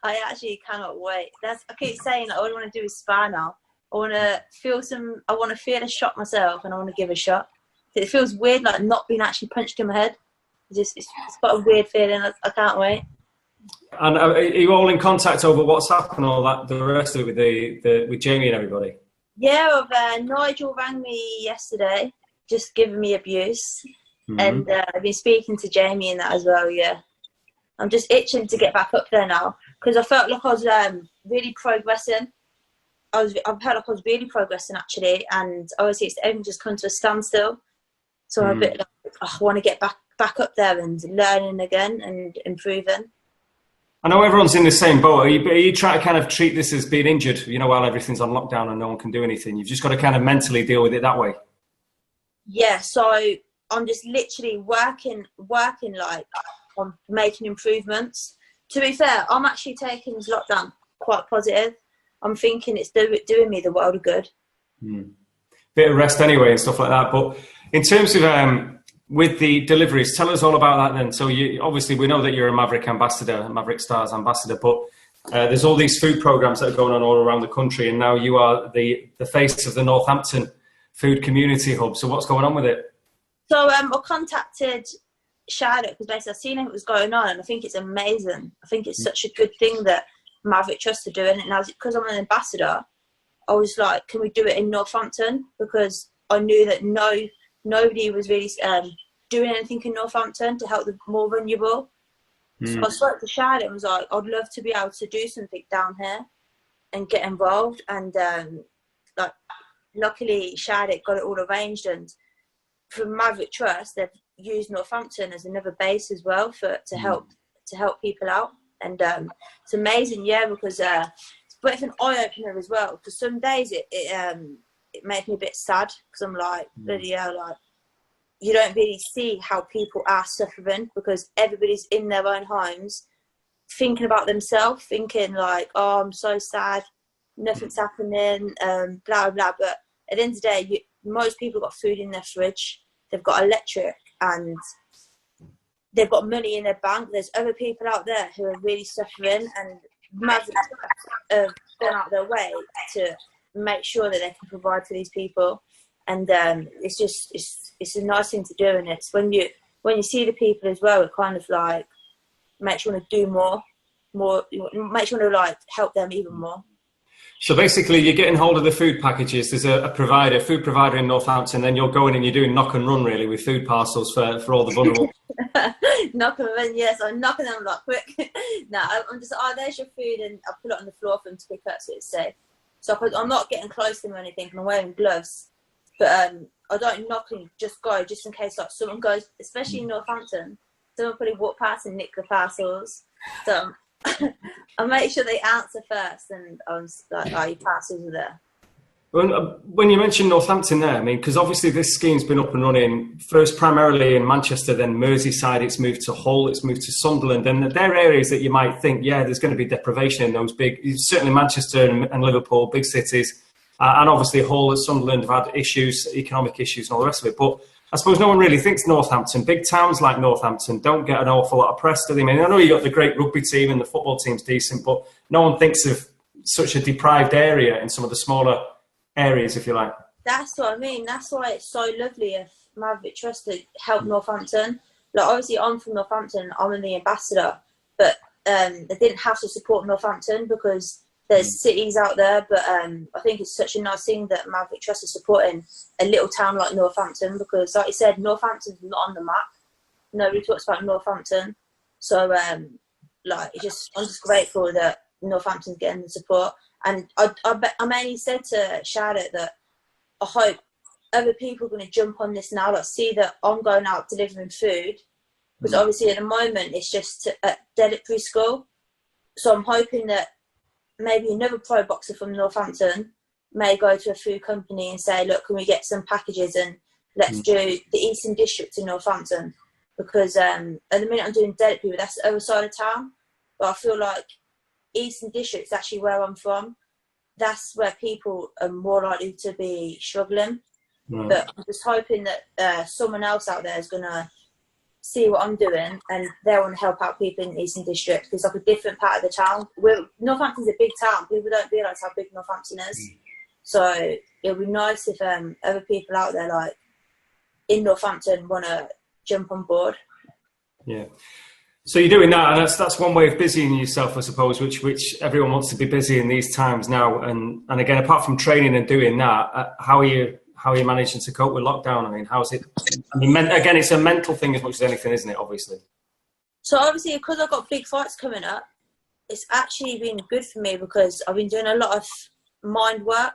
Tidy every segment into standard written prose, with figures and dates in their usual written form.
I actually cannot wait. I keep saying all I want to do is spar now. I want to feel a shot myself, and I want to give a shot. It feels weird, like not being actually punched in my head. It's got a weird feeling. I can't wait. And are you all in contact over WhatsApp and all that, the rest of it with Jamie and everybody? Yeah, Nigel rang me yesterday, just giving me abuse. And I've been speaking to Jamie and that as well, yeah. I'm just itching to get back up there now, because I felt like I was really progressing. I've felt like I was really progressing, actually, and obviously everything just come to a standstill. So I'm a bit like, I want to get back up there and learning again and improving. I know everyone's in the same boat. Are you trying to kind of treat this as being injured, while everything's on lockdown and no one can do anything? You've just got to kind of mentally deal with it that way. Yeah, so I'm just literally working like on making improvements. To be fair, I'm actually taking this lockdown quite positive. I'm thinking it's doing me the world of good. Bit of rest anyway and stuff like that. But in terms of with the deliveries, tell us all about that then. So obviously we know that you're a Maverick ambassador, Maverick Stars ambassador, but there's all these food programs that are going on all around the country, and now you are the face of the Northampton Food Community Hub. So what's going on with it? So I contacted Charlotte because basically I've seen what was going on, and I think it's amazing. I think it's such a good thing that Maverick Trust are doing it. Now, because I'm an ambassador, I was like, can we do it in Northampton? Because I knew that nobody was really doing anything in Northampton to help the more vulnerable. So I spoke to Charlotte and was like, I'd love to be able to do something down here and get involved. And luckily Charlotte got it all arranged, and from Maverick Trust they've used Northampton as another base as well to help people out. And it's amazing, yeah, because it's a bit of an eye-opener as well, because some days it made me a bit sad, because I'm like, bloody hell, like, you don't really see how people are suffering, because everybody's in their own homes thinking about themselves, thinking like, oh, I'm so sad, nothing's happening, blah, blah. But at the end of the day, most people got food in their fridge, they've got electric, and they've got money in their bank. There's other people out there who are really suffering, and Maverick have gone out their way to make sure that they can provide for these people. And it's a nice thing to do, and it's when you see the people as well, it kind of like makes you want to do more, makes you want to like help them even more. So basically, you're getting hold of the food packages. There's a food provider in Northampton. Then you're going and you're doing knock and run really with food parcels for all the vulnerable. Knock and run, yes. I'm knocking them like quick. No, I'm just there's your food, and I put it on the floor for them to pick up so it's safe. So I'm not getting close to them or anything, and I'm wearing gloves. But I don't knock and just go, just in case like someone goes, especially in Northampton, someone probably walk past and nick the parcels. So I make sure they answer first, and I'm like, your parcels are there. When you mentioned Northampton there, I mean, because obviously this scheme's been up and running first primarily in Manchester, then Merseyside, it's moved to Hull, it's moved to Sunderland, and they're areas that you might think, yeah, there's going to be deprivation in those certainly Manchester and Liverpool, big cities, and obviously Hull and Sunderland have had issues, economic issues and all the rest of it, but I suppose no one really thinks Northampton. Big towns like Northampton don't get an awful lot of press, do they? I mean, I know you got the great rugby team and the football team's decent, but no one thinks of such a deprived area in some of the smaller areas, if you like. That's what I mean. That's why it's so lovely if Maverick Trust to help Northampton. Like, obviously, I'm from Northampton. I'm the ambassador, but they didn't have to support Northampton because there's cities out there. But I think it's such a nice thing that Maverick Trust is supporting a little town like Northampton, because, like you said, Northampton's not on the map. Nobody talks about Northampton. So, I'm just grateful that Northampton's getting the support. And I mainly said to Charlotte that I hope other people are going to jump on this now, like see that I'm going out delivering food, because obviously at the moment it's just at Dead Preschool. So I'm hoping that maybe another pro boxer from Northampton may go to a food company and say, look, can we get some packages and let's do the Eastern District in Northampton, because at the minute I'm doing Dead People, that's the other side of town, but I feel like Eastern District is actually where I'm from. That's where people are more likely to be struggling. Right. But I'm just hoping that someone else out there is going to see what I'm doing, and they want to help out people in the Eastern District because it's like a different part of the town. Northampton's a big town. People don't realise how big Northampton is. So it would be nice if other people out there, like in Northampton, want to jump on board. Yeah. So you're doing that, and that's one way of busying yourself, I suppose, which everyone wants to be busy in these times now. And again, apart from training and doing that, how are you managing to cope with lockdown? I mean, how's it? I mean, again, it's a mental thing as much as anything, isn't it? Obviously. So obviously, because I've got big fights coming up, it's actually been good for me because I've been doing a lot of mind work.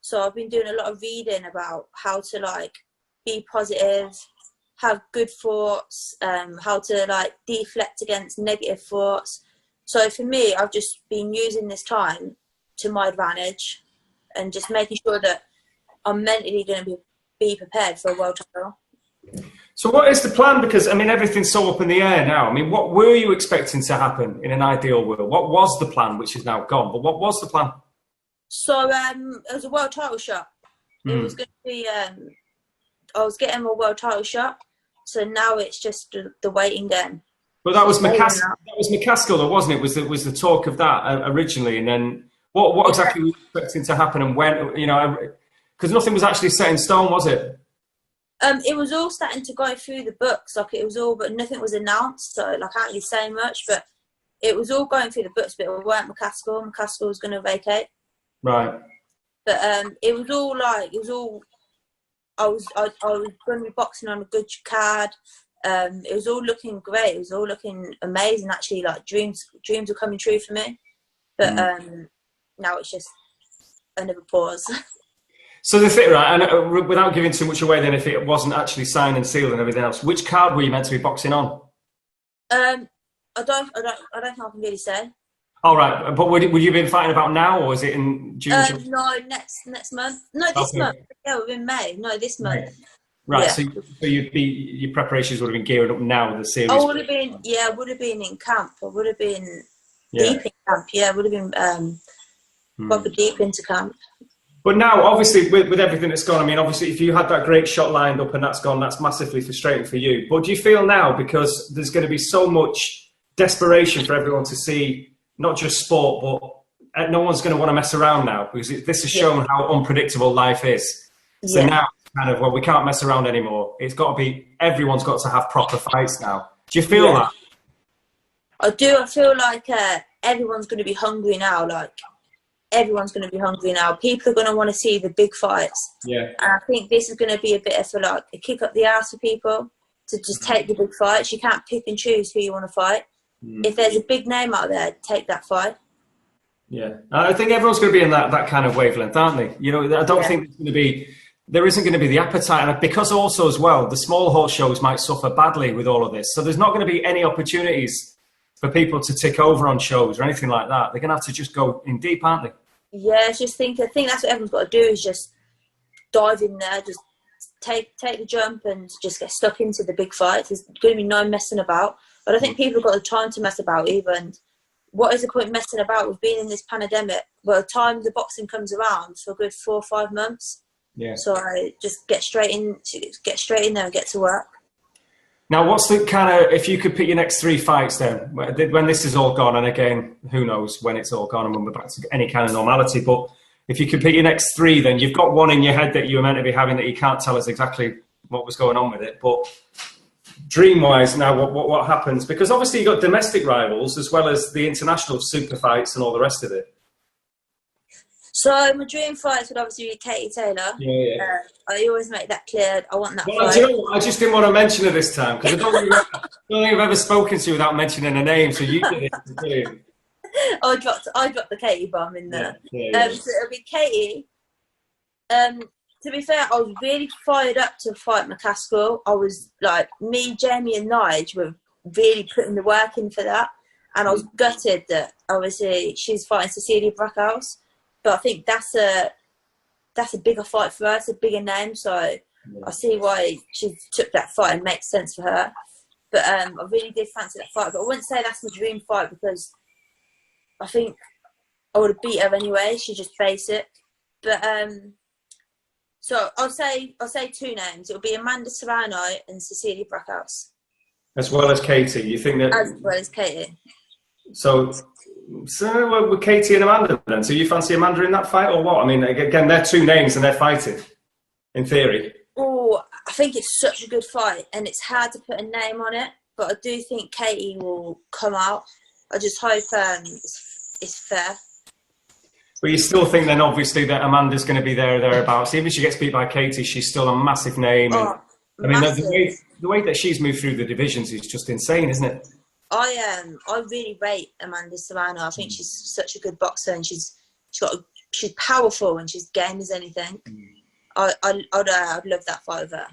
So I've been doing a lot of reading about how to like be positive, have good thoughts, how to like deflect against negative thoughts. So for me, I've just been using this time to my advantage and just making sure that I'm mentally going to be prepared for a world title. So what is the plan? Because, I mean, everything's so up in the air now. I mean, what were you expecting to happen in an ideal world? What was the plan, which is now gone? But what was the plan? So it was a world title shot. It was going to be, I was getting a world title shot. So now it's just the waiting game. Well, that was McCaskill. That was McCaskill, though, wasn't it? Was the talk of that originally? And then what exactly were you expecting to happen and when? You know, because nothing was actually set in stone, was it? It was all starting to go through the books, like it was all, but nothing was announced. So like I can't really say much, but it was all going through the books. But it weren't McCaskill. McCaskill was going to vacate. Right. But it was all like I was going to be boxing on a good card. It was all looking great. It was all looking amazing. Actually, like dreams were coming true for me. But now it's just another pause. So the thing, right? And without giving too much away, then, if it wasn't actually signed and sealed and everything else, which card were you meant to be boxing on? I don't think I can really say. All right, but would you been fighting about now, or is it in June? No, next month. No, this month. Yeah, we're in May. No, this month. Right. Yeah. So your preparations would have been gearing up now. The series. I would have been in camp. I would have been deep in camp. Yeah, I would have been proper deep into camp. But now, obviously, with everything that's gone, I mean, obviously, if you had that great shot lined up and that's gone, that's massively frustrating for you. But do you feel now, because there's going to be so much desperation for everyone to see not just sport, but no one's going to want to mess around now, because this has shown how unpredictable life is. So now, kind of, well, we can't mess around anymore. It's got to be, everyone's got to have proper fights now. Do you feel that? I do. I feel like everyone's going to be hungry now. Like, everyone's going to be hungry now. People are going to want to see the big fights. Yeah. And I think this is going to be a bit of a kick up the arse for people to just take the big fights. You can't pick and choose who you want to fight. If there's a big name out there, take that fight. Yeah. I think everyone's going to be in that kind of wavelength, aren't they? You know, I don't think there isn't going to be the appetite. And because also as well, the small horse shows might suffer badly with all of this. So there's not going to be any opportunities for people to tick over on shows or anything like that. They're going to have to just go in deep, aren't they? Yeah, I think that's what everyone's got to do, is just dive in there, just take the jump and just get stuck into the big fights. There's going to be no messing about. But I think people have got the time to mess about either. And what is the point messing about with being in this pandemic? By the time the boxing comes around for a good 4 or 5 months. Yeah. So I just get straight in there and get to work. Now, what's the kind of, if you could pick your next 3 fights then, when this is all gone, and again, who knows when it's all gone and when we're back to any kind of normality, but if you could pick your next 3, then you've got one in your head that you were meant to be having that you can't tell us exactly what was going on with it, but dream-wise now, what happens? Because obviously you've got domestic rivals as well as the international super fights and all the rest of it. So my dream fights would obviously be Katie Taylor. Yeah. I always make that clear. I want that fight. You know what? I just didn't want to mention her this time because I don't think I've ever spoken to you without mentioning her name. So you did it. I dropped the Katie bomb in there. Yeah. So it'll be Katie. To be fair, I was really fired up to fight McCaskill. I was like, me, Jamie and Nige were really putting the work in for that. And I was gutted that obviously she's fighting Cecilia Brackhouse. But I think that's a bigger fight for her. It's a bigger name. So I see why she took that fight and makes sense for her. But I really did fancy that fight. But I wouldn't say that's my dream fight because I think I would have beat her anyway. She's just basic. But so I'll say 2 names. It'll be Amanda Serrano and Cecilia Brackhouse. As well as Katie, you think that? As well as Katie. So with Katie and Amanda then. So you fancy Amanda in that fight or what? I mean, again, they're two names and they're fighting, in theory. Oh, I think it's such a good fight, and it's hard to put a name on it. But I do think Katie will come out. I just hope it's fair. But you still think then, obviously, that Amanda's going to be there or thereabouts. Even if she gets beat by Katie, she's still a massive name. Oh, and, I mean, the way that she's moved through the divisions is just insane, isn't it? I really rate Amanda Serrano. I think she's such a good boxer, and she's powerful and she's game as anything. I'd love that fight with her.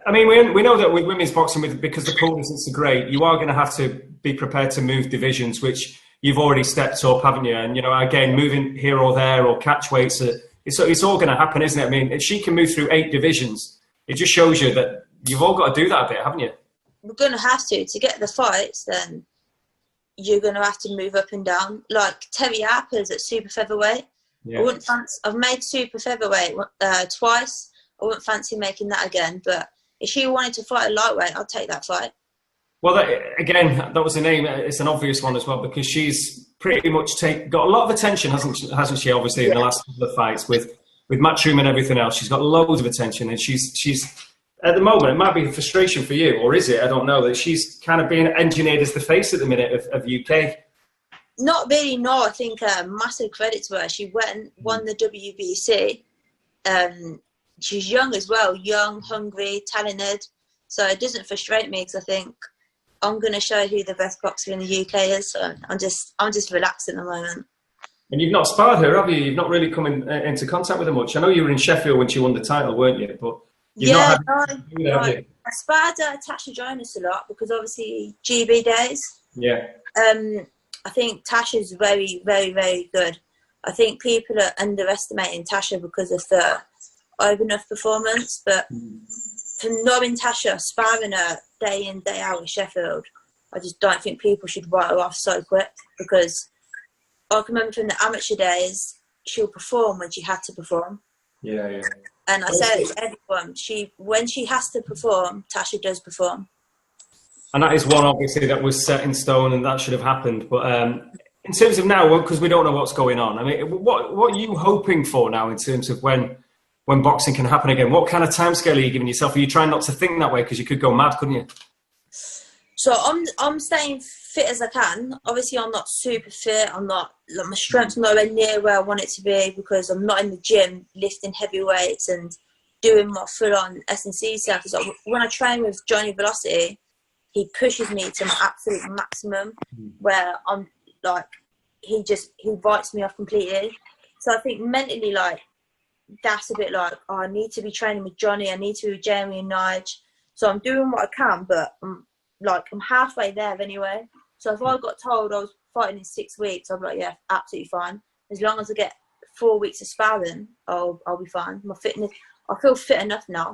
I mean, we know that with women's boxing, because the pool isn't so great, you are going to have to be prepared to move divisions, which you've already stepped up, haven't you? And, again, moving here or there or catch weights, it's all going to happen, isn't it? I mean, if she can move through 8 divisions, it just shows you that you've all got to do that a bit, haven't you? We're going to have to get the fights, then you're going to have to move up and down. Like Terry Harper's at super featherweight. Yeah. I've made super featherweight twice. I wouldn't fancy making that again, but if she wanted to fight a lightweight, I'd take that fight. Well, that was the name. It's an obvious one as well, because she's pretty much got a lot of attention, hasn't she? Obviously, in the last couple of fights with Matchroom and everything else, she's got loads of attention, and she's at the moment, it might be a frustration for you, or is it? I don't know, that she's kind of being engineered as the face at the minute of UK. Not really, no. I think massive credit to her. She won the WBC. She's young as well, hungry, talented. So it doesn't frustrate me, because I think I'm going to show who the best boxer in the UK is. So I'm just relaxed at the moment. And you've not sparred her, have you? You've not really come into contact with her much. I know you were in Sheffield when she won the title, weren't you? But I sparred Tasha Jonas a lot, because obviously GB days. Yeah. I think Tasha's very, very, very good. I think people are underestimating Tasha because of the Open performance, but from knowing Tasha, sparring her day in, day out in Sheffield, I just don't think people should write her off so quick, because I can remember from the amateur days, she'll perform when she had to perform. Yeah. And I say it to everyone, when she has to perform, Tasha does perform. And that is one, obviously, that was set in stone, and that should have happened. But in terms of now, because we don't know what's going on, I mean, what are you hoping for now in terms of when boxing can happen again? What kind of timescale are you giving yourself? Are you trying not to think that way, because you could go mad, couldn't you? So I'm staying fit as I can. Obviously, I'm not super fit. My strength's nowhere near where I want it to be, because I'm not in the gym lifting heavy weights and doing my full-on S&C stuff. So when I train with Johnny Velocity, he pushes me to my absolute maximum, where I'm like, he writes me off completely. So I think mentally, that's a bit like, I need to be training with Johnny, I need to be with Jamie and Nige. So I'm doing what I can, but I'm halfway there anyway. So if I got told I was fighting in 6 weeks, I'd be like, yeah, absolutely fine. As long as I get 4 weeks of sparring, I'll be fine. My fitness, I feel fit enough now.